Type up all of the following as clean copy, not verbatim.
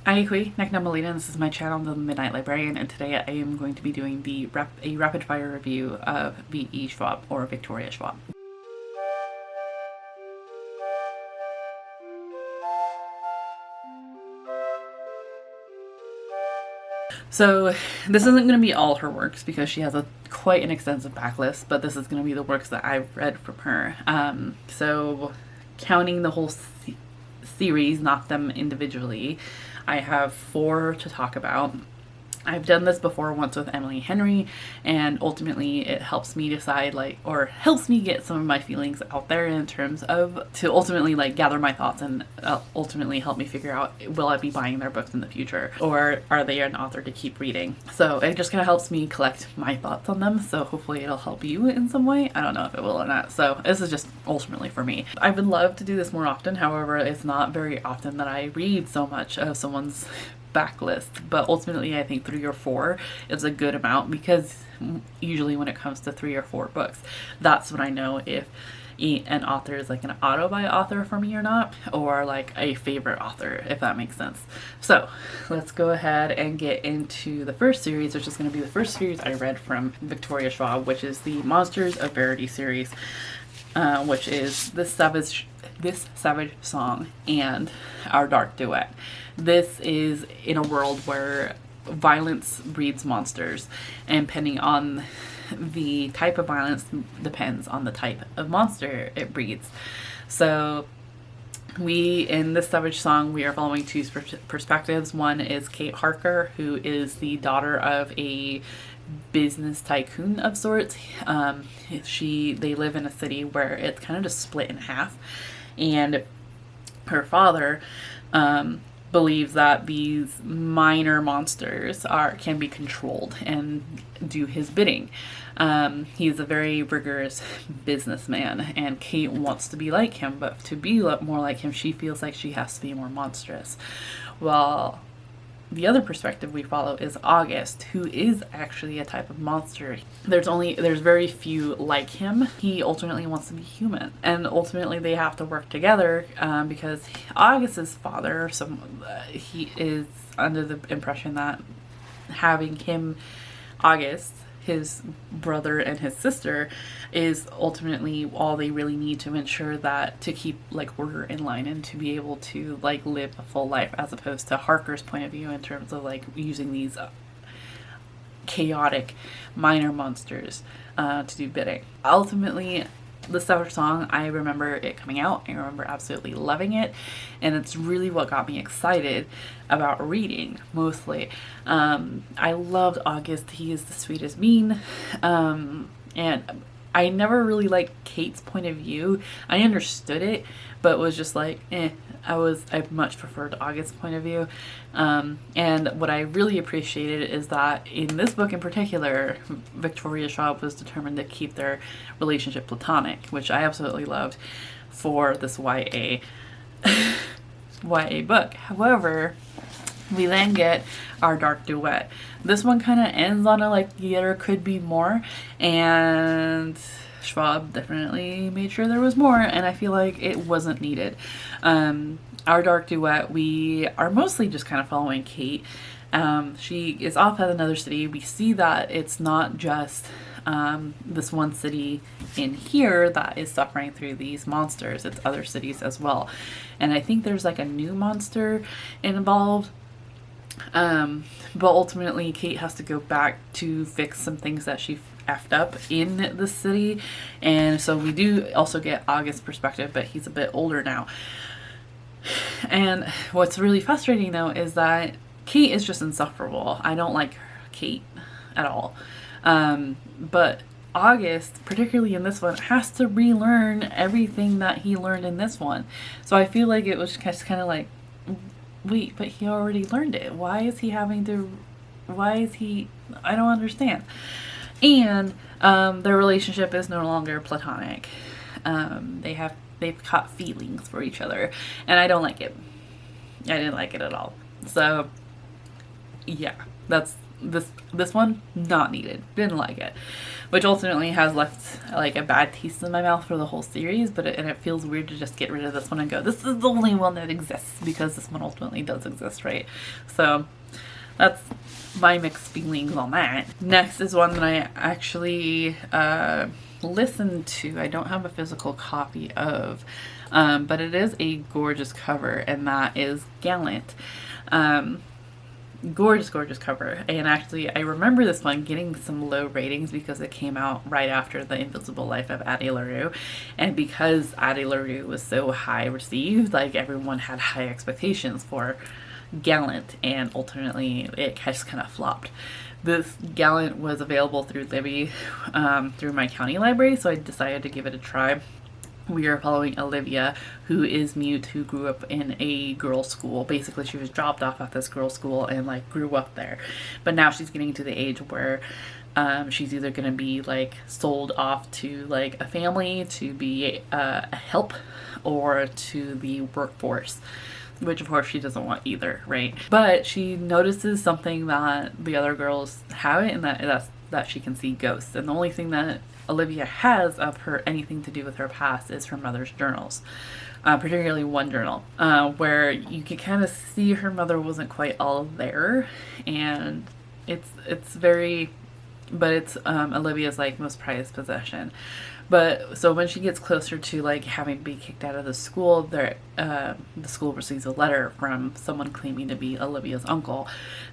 Hi, Melina, and this is my channel, The Midnight Librarian, and today I am going to be doing a rapid fire review of V.E. Schwab, or Victoria Schwab. So this isn't going to be all her works because she has quite an extensive backlist, but this is going to be the works that I've read from her. So counting the whole series, not them individually, I have 4 to talk about. I've done this before once with Emily Henry, and ultimately it helps me decide, or helps me get some of my feelings out there in terms of, to ultimately gather my thoughts and ultimately help me figure out, will I be buying their books in the future, or are they an author to keep reading? So it just kind of helps me collect my thoughts on them, so hopefully it'll help you in some way. I don't know if it will or not, so this is just ultimately for me. I would love to do this more often, however, it's not very often that I read so much of someone's backlist, but ultimately I think 3 or 4 is a good amount, because usually when it comes to 3 or 4 books, that's when I know if an author is like an auto-buy author for me or not, or like a favorite author, if that makes sense. So let's go ahead and get into the first series, which is going to be the first series I read from Victoria Schwab, which is the Monsters of Verity series, which is This Savage Song and Our Dark Duet. This is in a world where violence breeds monsters, and depending on the type of violence depends on the type of monster it breeds. So in this Savage Song, we are following 2 perspectives. One is Kate Harker, who is the daughter of a business tycoon of sorts. They live in a city where it's kind of just split in half, and her father believes that these minor monsters can be controlled and do his bidding. He's a very rigorous businessman, and Kate wants to be like him, but to be more like him, she feels like she has to be more monstrous. Well, the other perspective we follow is August, who is actually a type of monster. There's very few like him. He ultimately wants to be human, and ultimately they have to work together because August's father, he is under the impression that having August, his brother and his sister, is ultimately all they really need to ensure that, to keep order in line and to be able to live a full life, as opposed to Harker's point of view in terms of using these chaotic minor monsters to do bidding. Ultimately, the Savage Song, I remember it coming out. I remember absolutely loving it, and it's really what got me excited about reading, mostly. I loved August. He is the sweetest bean, and I never really liked Kate's point of view. I understood it, but was just I much preferred August's point of view. And what I really appreciated is that in this book in particular, Victoria Schwab was determined to keep their relationship platonic, which I absolutely loved for this YA book. However, we then get Our Dark Duet. This one kind of ends on there could be more, and Schwab definitely made sure there was more, and I feel like it wasn't needed. Our Dark Duet, we are mostly just kind of following Kate. She is off at another city. We see that it's not just this one city in here that is suffering through these monsters. It's other cities as well. And I think there's a new monster involved. But ultimately Kate has to go back to fix some things that she effed up in the city. And so we do also get August's perspective, but he's a bit older now. And what's really frustrating though is that Kate is just insufferable. I don't like Kate at all. But August, particularly in this one, has to relearn everything that he learned in this one. So I feel like it was just kind of wait, but he already learned it. I don't understand. And their relationship is no longer platonic. They've caught feelings for each other, and I don't like it. I didn't like it at all. So yeah, that's this one, not needed. Didn't like it. Which ultimately has left like a bad taste in my mouth for the whole series, but it feels weird to just get rid of this one and go, this is the only one that exists, because this one ultimately does exist, right? So that's my mixed feelings on that. Next is one that I actually listened to. I don't have a physical copy of, but it is a gorgeous cover, and that is Gallant. Gorgeous cover. And actually, I remember this one getting some low ratings because it came out right after The Invisible Life of Addie LaRue, and because Addie LaRue was so high received, like everyone had high expectations for Gallant, and ultimately it just kind of flopped. This Gallant was available through Libby, through my county library, so I decided to give it a try. We are following Olivia, who is mute, who grew up in a girls' school. Basically, she was dropped off at this girls' school and like grew up there. But now she's getting to the age where she's either going to be like sold off to like a family to be a help, or to the workforce, which of course she doesn't want either, right? But she notices something that the other girls haven't, and that she can see ghosts. And the only thing that Olivia has of her anything to do with her past is her mother's journals, particularly one journal where you can kind of see her mother wasn't quite all there, and it's very, but it's Olivia's like most prized possession. But so when she gets closer to like having to be kicked out of the school, the school receives a letter from someone claiming to be Olivia's uncle,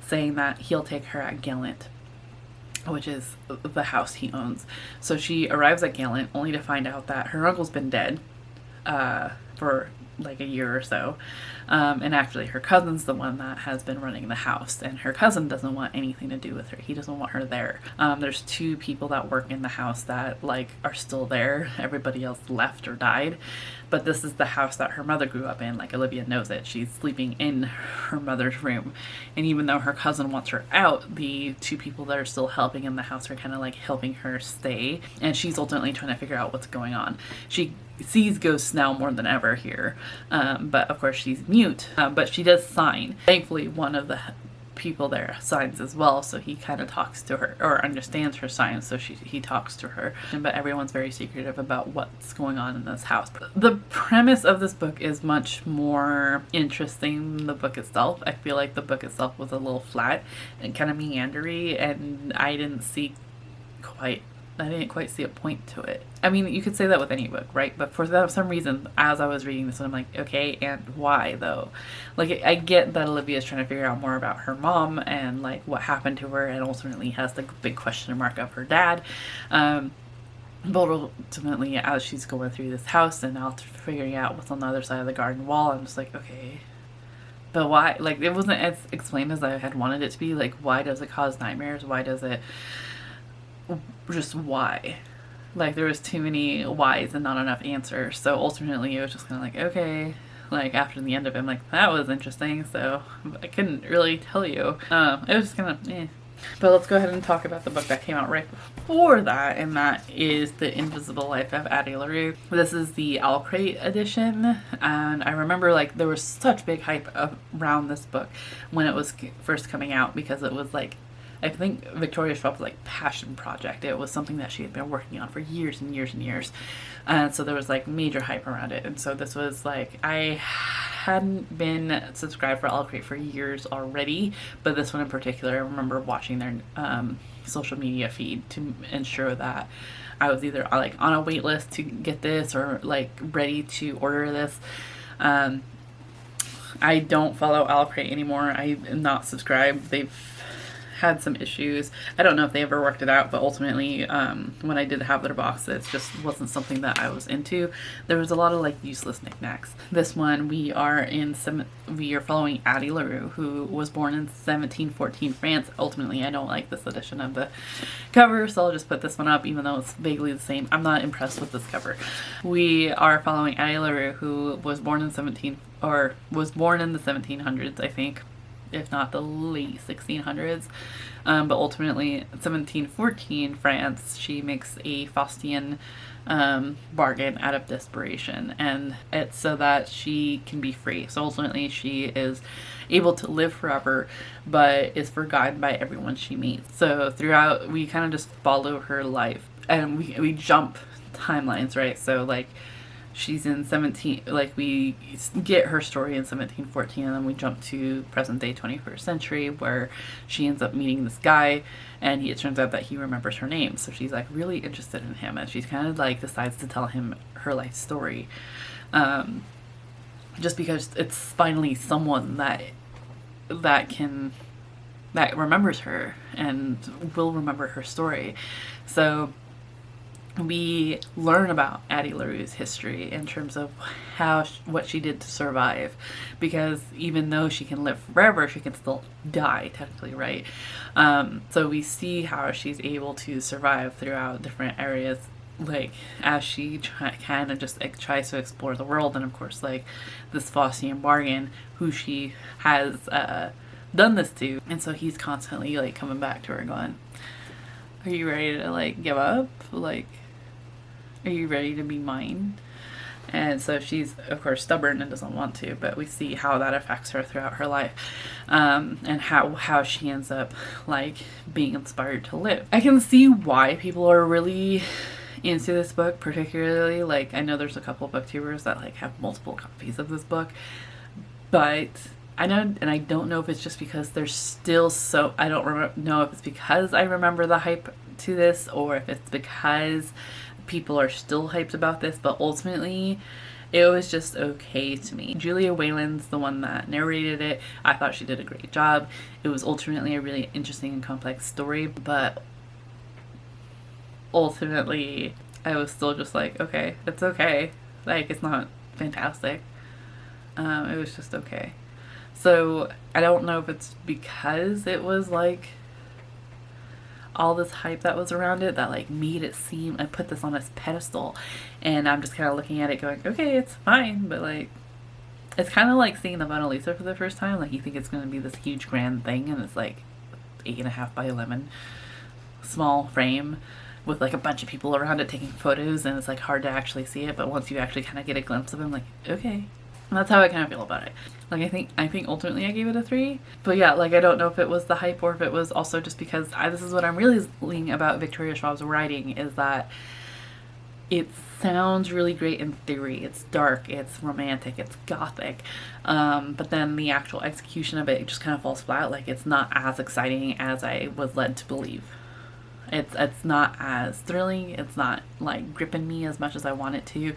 saying that he'll take her at Gallant, which is the house he owns. So she arrives at Gallant only to find out that her uncle's been dead for like a year or so. And actually her cousin's the one that has been running the house, and her cousin doesn't want anything to do with her. He doesn't want her there. There's two people that work in the house that like are still there. Everybody else left or died. But this is the house that her mother grew up in. Like Olivia knows it. She's sleeping in her mother's room. And even though her cousin wants her out, the two people that are still helping in the house are kind of like helping her stay. And she's ultimately trying to figure out what's going on. She sees ghosts now more than ever here. But of course she's mute. But she does sign. Thankfully, one of the people there signs as well, so he kind of talks to her, or understands her signs, so he talks to her. But everyone's very secretive about what's going on in this house. The premise of this book is much more interesting than the book itself. I feel like the book itself was a little flat and kind of meandery, and I didn't quite see a point to it. I mean, you could say that with any book, right? But for some reason, as I was reading this one, I'm like, okay, and why though? Like, I get that Olivia is trying to figure out more about her mom and like what happened to her, and ultimately has the big question mark of her dad. But ultimately, as she's going through this house and now figuring out what's on the other side of the garden wall, I'm just like, okay, but why? Like, it wasn't as explained as I had wanted it to be. Like, why does it cause nightmares? Why does it... just why? Like, there was too many whys and not enough answers. So ultimately it was just kind of like, okay, like after the end of it, I'm like, that was interesting, so I couldn't really tell you. It was just kind of eh. But let's go ahead and talk about the book that came out right before that, and that is The Invisible Life of Addie LaRue. This is the Owl Crate edition, and I remember like there was such big hype around this book when it was first coming out, because it was like, I think Victoria Schwab's like passion project. It was something that she had been working on for years and years and years. And so there was like major hype around it. And so this was like, I hadn't been subscribed for Owl Crate for years already, but this one in particular, I remember watching their social media feed to ensure that I was either like on a wait list to get this or like ready to order this. I don't follow Owl Crate anymore. I am not subscribed. They've had some issues. I don't know if they ever worked it out, but ultimately when I did have their box, it just wasn't something that I was into. There was a lot of like useless knickknacks. This one we are following Addie LaRue, who was born in 1714 France. Ultimately, I don't like this edition of the cover, so I'll just put this one up even though it's vaguely the same. I'm not impressed with this cover. We are following Addie LaRue, who was born in the 1700s, I think. if not the late 1600s. But ultimately, in 1714 France, she makes a Faustian bargain out of desperation, and it's so that she can be free. So ultimately, she is able to live forever, but is forgotten by everyone she meets. So throughout, we kind of just follow her life, and we jump timelines, right? So like, she's in 17, like we get her story in 1714, and then we jump to present day 21st century, where she ends up meeting this guy, and it turns out that he remembers her name. So she's like really interested in him, and she's kind of like decides to tell him her life story, just because it's finally someone that remembers her and will remember her story. So we learn about Addie LaRue's history in terms of what she did to survive, because even though she can live forever, she can still die technically, right? So we see how she's able to survive throughout different areas, like as she kind of just tries to explore the world. And of course, like this Faustian bargain, who she has done this to, and so he's constantly like coming back to her going, are you ready to like give up? Like, are you ready to be mine? And so she's of course stubborn and doesn't want to, but we see how that affects her throughout her life, and how she ends up like being inspired to live. I can see why people are really into this book, particularly like I know there's a couple of booktubers that like have multiple copies of this book, but I know, and I don't know if it's just because there's still so, I don't know if it's because I remember the hype to this, or if it's because people are still hyped about this, but ultimately it was just okay to me. Julia Whalen's the one that narrated it. I thought she did a great job. It was ultimately a really interesting and complex story, but ultimately I was still just like, okay, it's okay. Like, it's not fantastic. It was just okay. So I don't know if it's because it was like all this hype that was around it that like made it seem, I put this on this pedestal, and I'm just kind of looking at it going, okay, it's fine, but like it's kind of like seeing the Mona Lisa for the first time. Like, you think it's going to be this huge grand thing, and it's like 8.5 by 11 small frame with like a bunch of people around it taking photos, and it's like hard to actually see it, but once you actually kind of get a glimpse of it, I'm like, okay. And that's how I kind of feel about it. Like, I think ultimately I gave it a 3. But yeah, like, I don't know if it was the hype or if it was also just because this is what I'm realizing about Victoria Schwab's writing, is that it sounds really great in theory. It's dark, it's romantic, it's gothic. But then the actual execution of it just kind of falls flat. Like, it's not as exciting as I was led to believe. It's not as thrilling. It's not like gripping me as much as I want it to.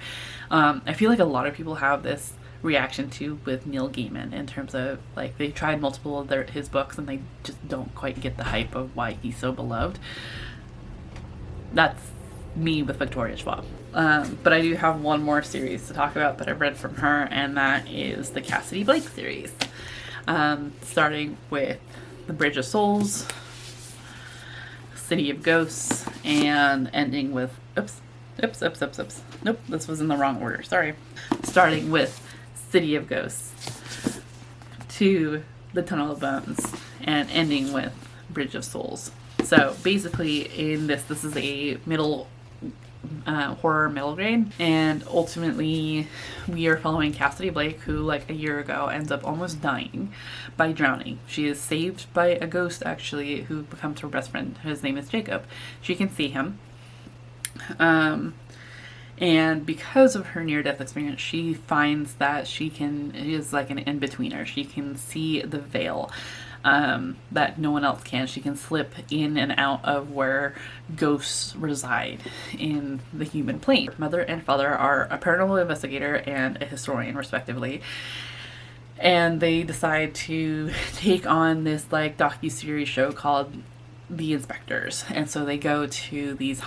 I feel like a lot of people have this reaction to with Neil Gaiman, in terms of like they tried multiple of his books and they just don't quite get the hype of why he's so beloved. That's me with Victoria Schwab. But I do have one more series to talk about that I've read from her, and that is the Cassidy Blake series, starting with The Bridge of Souls, City of Ghosts, and ending with nope, this was in the wrong order, sorry. Starting with City of Ghosts to The Tunnel of Bones, and ending with Bridge of Souls. So basically in this is a middle horror middle grade, and ultimately we are following Cassidy Blake, who like a year ago ends up almost dying by drowning. She is saved by a ghost, actually, who becomes her best friend. His name is Jacob. She can see him. And because of her near-death experience, she finds that is like an in-betweener. She can see the veil that no one else can. She can slip in and out of where ghosts reside in the human plane. Her mother and father are a paranormal investigator and a historian, respectively. And they decide to take on this like docu-series show called The Inspectors. And so they go to these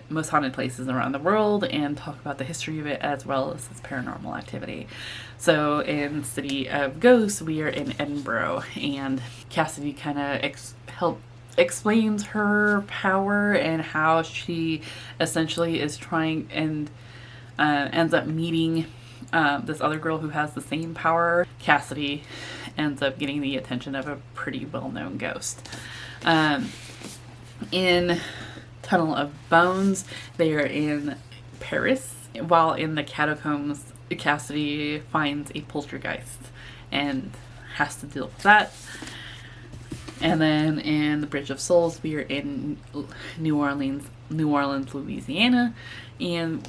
most haunted places around the world and talk about the history of it, as well as its paranormal activity. So in City of Ghosts, we are in Edinburgh, and Cassidy kind of explains her power and how she essentially is trying and ends up meeting this other girl who has the same power. Cassidy ends up getting the attention of a pretty well-known ghost. In Tunnel of Bones, they are in Paris. While in the catacombs, Cassidy finds a poltergeist and has to deal with that. And then in The Bridge of Souls, we are in New Orleans, Louisiana, and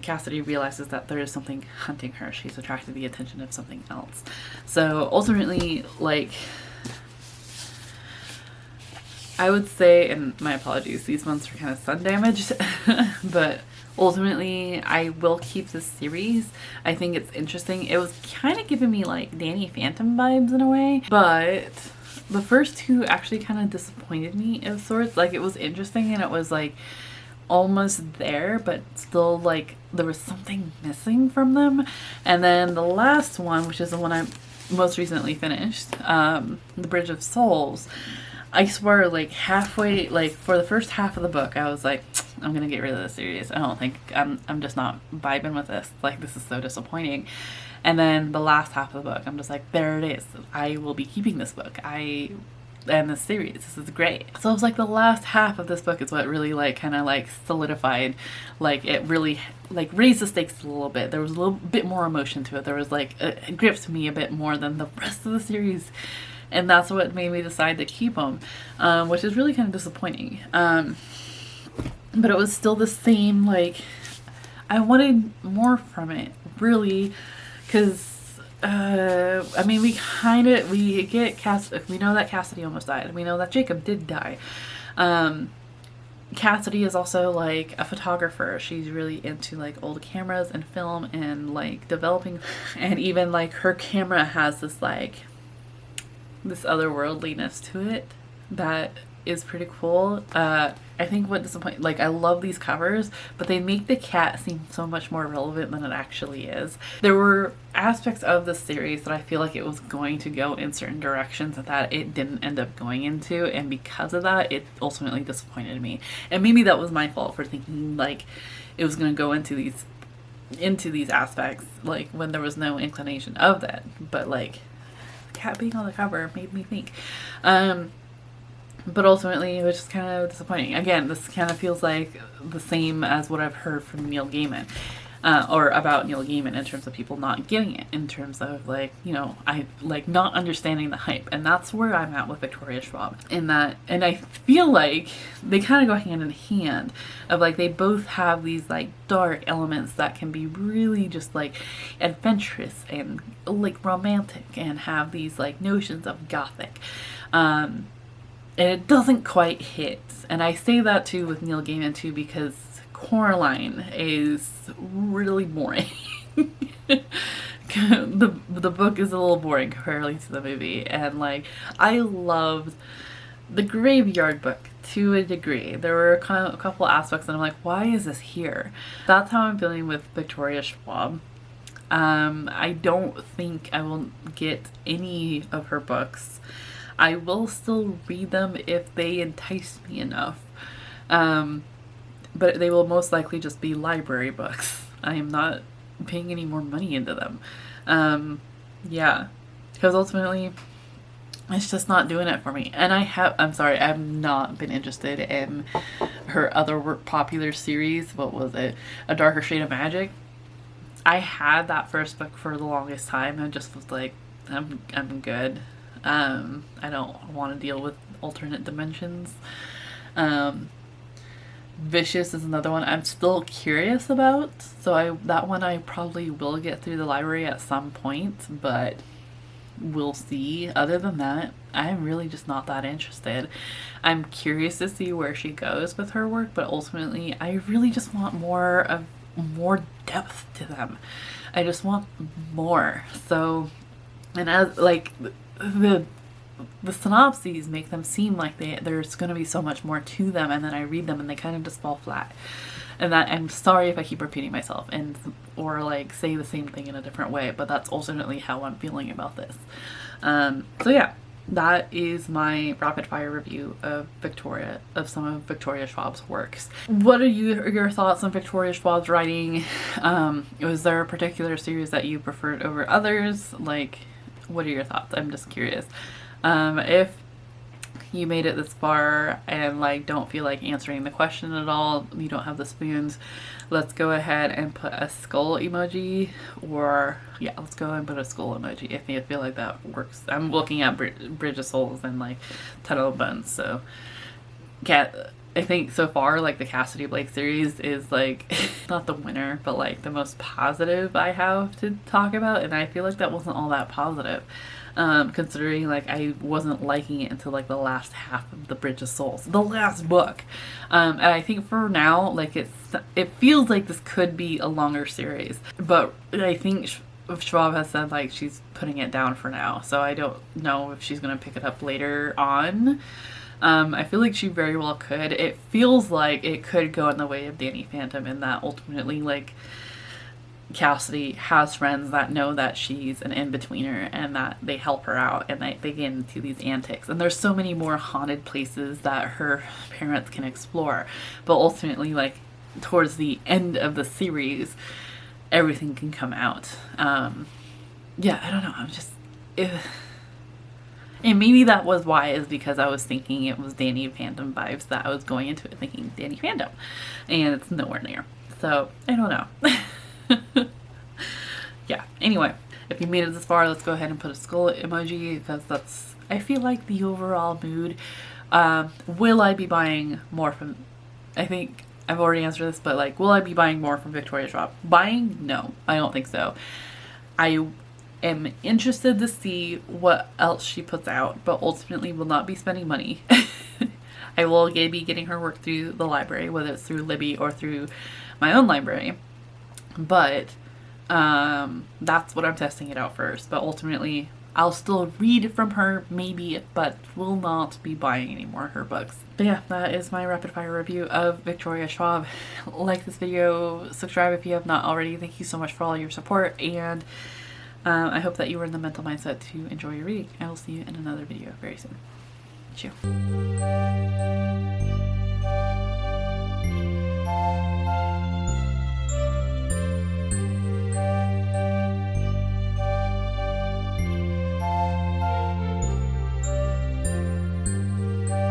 Cassidy realizes that there is something hunting her. She's attracted the attention of something else. So ultimately, like, I would say, and my apologies, these ones are kind of sun damaged, but ultimately, I will keep this series. I think it's interesting. It was kind of giving me like Danny Phantom vibes in a way, but the first two actually kind of disappointed me of sorts. Like, it was interesting and it was like almost there, but still like there was something missing from them. And then the last one, which is the one I most recently finished, The Bridge of Souls, I swear, like halfway, like for the first half of the book, I was like, I'm gonna get rid of this series. I don't think I'm just not vibing with this. Like, this is so disappointing. And then the last half of the book, I'm just like, there it is. I will be keeping this book. And this series. This is great. So it was like the last half of this book is what really like kind of like solidified, like it really like raised the stakes a little bit. There was a little bit more emotion to it. There was like, it gripped me a bit more than the rest of the series. And that's what made me decide to keep them, which is really kind of disappointing. But it was still the same, like, I wanted more from it, really, because, I mean, we know that Cassidy almost died. We know that Jacob did die. Cassidy is also, like, a photographer. She's really into, like, old cameras and film and, like, developing, and even, like, her camera has this, like, this otherworldliness to it that is pretty cool. I think what disappoints, like, I love these covers, but they make the cat seem so much more relevant than it actually is. There were aspects of this series that I feel like it was going to go in certain directions that it didn't end up going into, and because of that, it ultimately disappointed me. And maybe that was my fault for thinking like it was going to go into these aspects, like when there was no inclination of that. But like, cat being on the cover made me think. But ultimately it was just kind of disappointing. Again, this kind of feels like the same as what I've heard from Neil Gaiman, or about Neil Gaiman, in terms of people not getting it, in terms of like, you know, I like not understanding the hype. And that's where I'm at with Victoria Schwab in that. And I feel like they kind of go hand in hand, of like, they both have these like dark elements that can be really just like adventurous and like romantic, and have these like notions of gothic. And it doesn't quite hit. And I say that too with Neil Gaiman too, because Coraline is really boring. The book is a little boring comparatively to the movie. And like, I loved the Graveyard Book to a degree. There were a couple aspects that I'm like, why is this here? That's how I'm feeling with Victoria Schwab. I don't think I will get any of her books. I will still read them if they entice me enough. But they will most likely just be library books. I am not paying any more money into them. Yeah, because ultimately it's just not doing it for me. And I'm sorry, I've not been interested in her other popular series. What was it? A Darker Shade of Magic. I had that first book for the longest time and just was like, I'm good. I don't want to deal with alternate dimensions. Vicious is another one I'm still curious about, so that one I probably will get through the library at some point, but we'll see. Other than that, I'm really just not that interested. I'm curious to see where she goes with her work, but ultimately I really just want more depth to them. I just want more. So, and as like the synopses make them seem like there's going to be so much more to them, and then I read them and they kind of just fall flat. And that, I'm sorry if I keep repeating myself or like say the same thing in a different way, but that's ultimately how I'm feeling about this. So yeah, that is my rapid fire review of some of Victoria Schwab's works. What are your thoughts on Victoria Schwab's writing? Was there a particular series that you preferred over others? Like, what are your thoughts? I'm just curious. If you made it this far and like don't feel like answering the question at all, you don't have the spoons, let's go ahead and put a skull emoji, or yeah, let's go and put a skull emoji if you feel like that works. I'm looking at Bridge of Souls and like Tunnel of Bones, so I think so far like the Cassidy Blake series is like not the winner, but like the most positive I have to talk about, and I feel like that wasn't all that positive. Considering like I wasn't liking it until like the last half of the Bridge of Souls, the last book. And I think for now, like it feels like this could be a longer series, but I think Schwab has said like she's putting it down for now, so I don't know if she's gonna pick it up later on. I feel like she very well could. It feels like it could go in the way of Danny Phantom, in that ultimately like Cassidy has friends that know that she's an in-betweener and that they help her out, and they get into these antics, and there's so many more haunted places that her parents can explore, but ultimately like towards the end of the series everything can come out. Yeah, I don't know, I'm just and maybe that was why, is because I was thinking it was Danny Phantom vibes, that I was going into it thinking Danny Phantom, and it's nowhere near, so I don't know. Yeah, anyway, if you made it this far, let's go ahead and put a skull emoji, because that's, I feel like, the overall mood. Will I be buying more from, I think I've already answered this, but like, will I be buying more from Victoria Schwab? Buying? No, I don't think so. I am interested to see what else she puts out, but ultimately will not be spending money. I will be getting her work through the library, whether it's through Libby or through my own library. But that's what I'm testing it out first. But ultimately, I'll still read from her, maybe, but will not be buying any more of her books. But yeah, that is my rapid fire review of Victoria Schwab. Like this video, subscribe if you have not already. Thank you so much for all your support, and I hope that you were in the mental mindset to enjoy your reading. I will see you in another video very soon. Cheers.